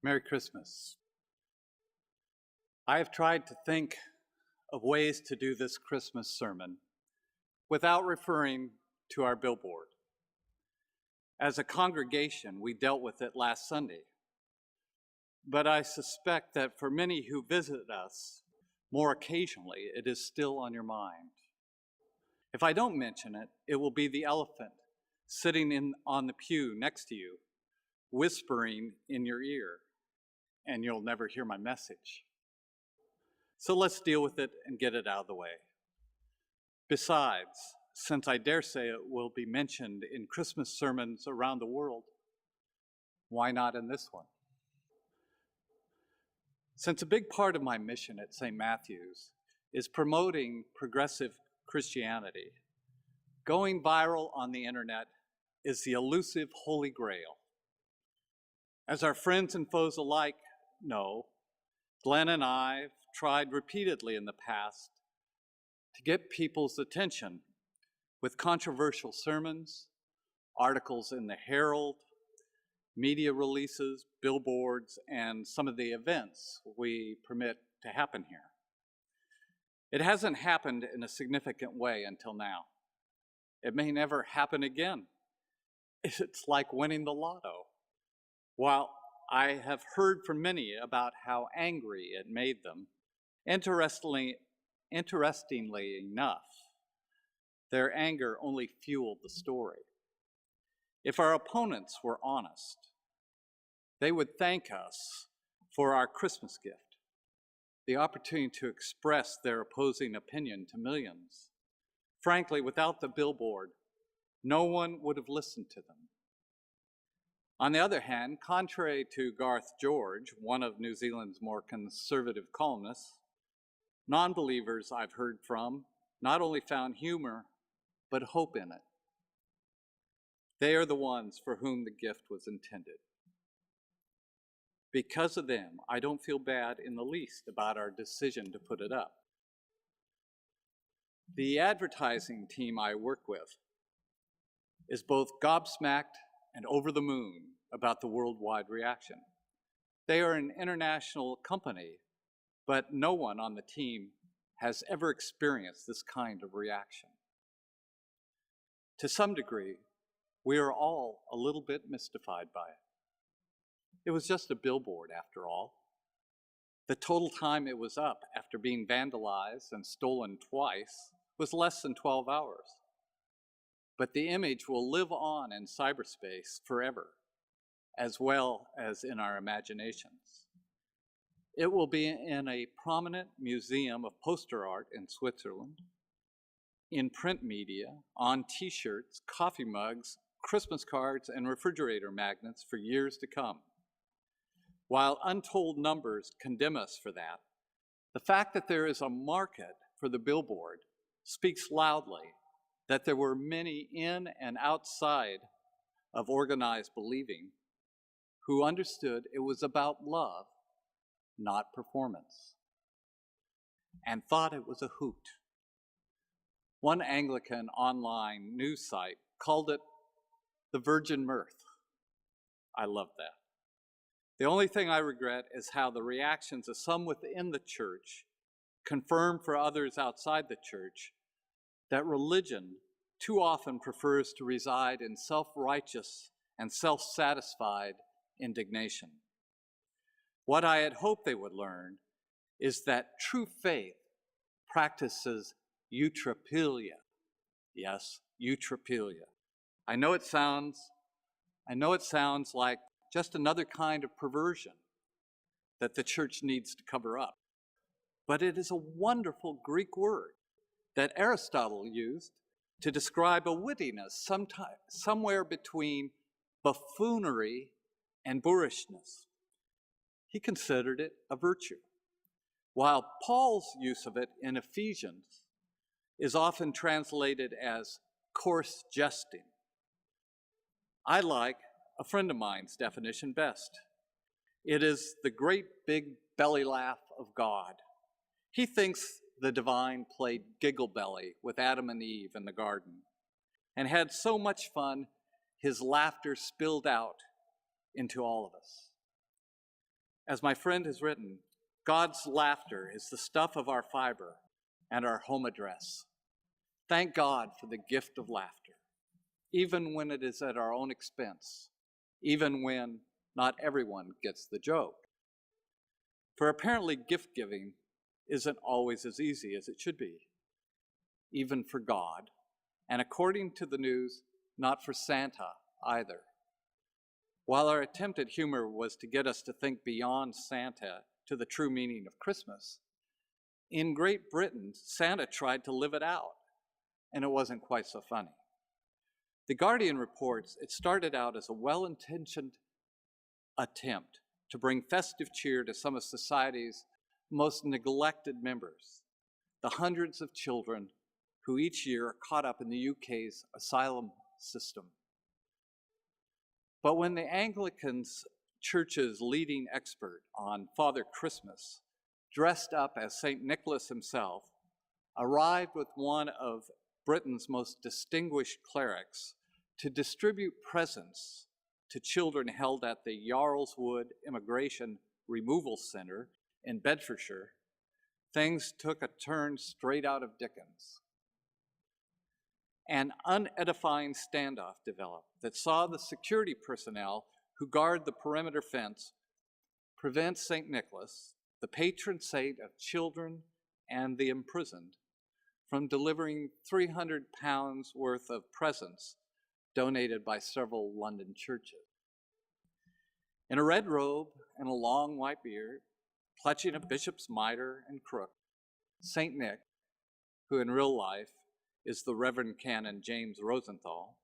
Merry Christmas. I have tried to think of ways to do this Christmas sermon without referring to our billboard. As a congregation, we dealt with it last Sunday, but I suspect that for many who visit us more occasionally, it is still on your mind. If I don't mention it, it will be the elephant sitting on the pew next to you, whispering in your ear, and you'll never hear my message. So let's deal with it and get it out of the way. Besides, since I dare say it will be mentioned in Christmas sermons around the world, why not in this one? Since a big part of my mission at St. Matthew's is promoting progressive Christianity, going viral on the internet is the elusive Holy Grail. As our friends and foes alike know, Glenn and I have tried repeatedly in the past to get people's attention with controversial sermons, articles in the Herald, media releases, billboards, and some of the events we permit to happen here. It hasn't happened in a significant way until now. It may never happen again. It's like winning the lotto. While I have heard from many about how angry it made them, interestingly enough, their anger only fueled the story. If our opponents were honest, they would thank us for our Christmas gift, the opportunity to express their opposing opinion to millions. Frankly, without the billboard, no one would have listened to them. On the other hand, contrary to Garth George, one of New Zealand's more conservative columnists, non-believers I've heard from not only found humor, but hope in it. They are the ones for whom the gift was intended. Because of them, I don't feel bad in the least about our decision to put it up. The advertising team I work with is both gobsmacked and over the moon about the worldwide reaction. They are an international company, but no one on the team has ever experienced this kind of reaction. To some degree, we are all a little bit mystified by it. It was just a billboard, after all. The total time it was up after being vandalized and stolen twice was less than 12 hours. But the image will live on in cyberspace forever, as well as in our imaginations. It will be in a prominent museum of poster art in Switzerland, in print media, on t-shirts, coffee mugs, Christmas cards, and refrigerator magnets for years to come. While untold numbers condemn us for that, the fact that there is a market for the billboard speaks loudly that there were many in and outside of organized believing who understood it was about love, not performance, and thought it was a hoot. One Anglican online news site called it the Virgin Mirth. I love that. The only thing I regret is how the reactions of some within the church confirm for others outside the church that religion too often prefers to reside in self-righteous and self-satisfied indignation. What I had hoped they would learn is that true faith practices eutrapelia. Yes, eutrapelia. I know it sounds like just another kind of perversion that the church needs to cover up. But it is a wonderful Greek word that Aristotle used to describe a wittiness somewhere between buffoonery and boorishness. He considered it a virtue, while Paul's use of it in Ephesians is often translated as coarse jesting. I like a friend of mine's definition best. It is the great big belly laugh of God. He thinks the divine played giggle belly with Adam and Eve in the garden and had so much fun his laughter spilled out into all of us. As my friend has written, God's laughter is the stuff of our fiber and our home address. Thank God for the gift of laughter, even when it is at our own expense, even when not everyone gets the joke. For apparently gift giving isn't always as easy as it should be, even for God, and according to the news, not for Santa either. While our attempt at humor was to get us to think beyond Santa to the true meaning of Christmas, in Great Britain, Santa tried to live it out, and it wasn't quite so funny. The Guardian reports it started out as a well-intentioned attempt to bring festive cheer to some of society's most neglected members, the hundreds of children who each year are caught up in the UK's asylum system. But when the Anglican Church's leading expert on Father Christmas, dressed up as St. Nicholas himself, arrived with one of Britain's most distinguished clerics to distribute presents to children held at the Yarlswood Immigration Removal Center in Bedfordshire, things took a turn straight out of Dickens. An unedifying standoff developed that saw the security personnel who guard the perimeter fence prevent St. Nicholas, the patron saint of children and the imprisoned, from delivering £300 worth of presents donated by several London churches. In a red robe and a long white beard, clutching a bishop's mitre and crook, St. Nick, who in real life is the Reverend Canon James Rosenthal,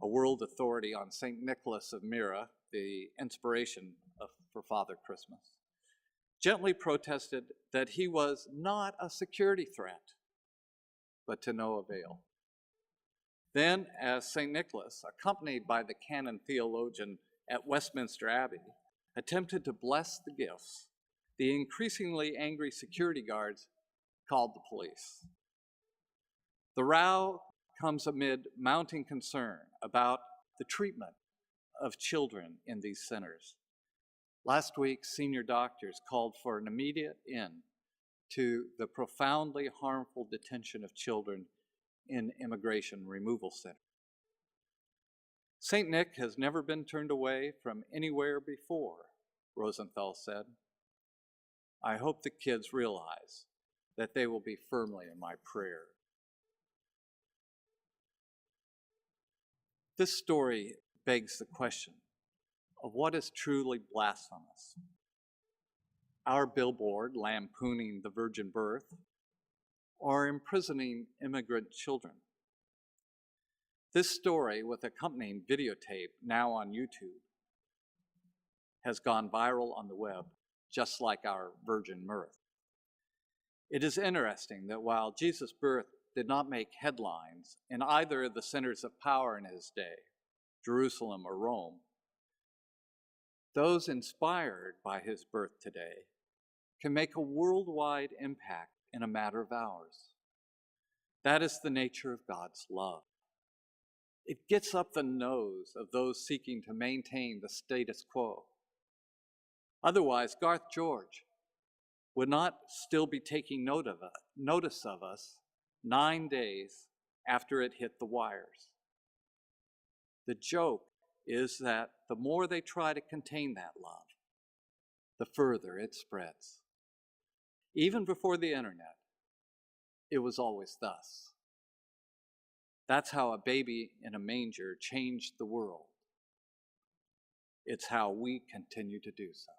a world authority on St. Nicholas of Myra, the inspiration for Father Christmas, gently protested that he was not a security threat, but to no avail. Then, as St. Nicholas, accompanied by the canon theologian at Westminster Abbey, attempted to bless the gifts, the increasingly angry security guards called the police. The row comes amid mounting concern about the treatment of children in these centers. Last week, senior doctors called for an immediate end to the profoundly harmful detention of children in immigration removal centers. St. Nick has never been turned away from anywhere before, Rosenthal said. I hope the kids realize that they will be firmly in my prayer. This story begs the question of what is truly blasphemous. Our billboard lampooning the virgin birth, or imprisoning immigrant children. This story, with accompanying videotape now on YouTube, has gone viral on the web, just like our virgin Mirth. It is interesting that while Jesus' birth did not make headlines in either of the centers of power in his day, Jerusalem or Rome, those inspired by his birth today can make a worldwide impact in a matter of hours. That is the nature of God's love. It gets up the nose of those seeking to maintain the status quo. Otherwise, Garth George would not still be taking notice of us 9 days after it hit the wires. The joke is that the more they try to contain that love, the further it spreads. Even before the internet, it was always thus. That's how a baby in a manger changed the world. It's how we continue to do so.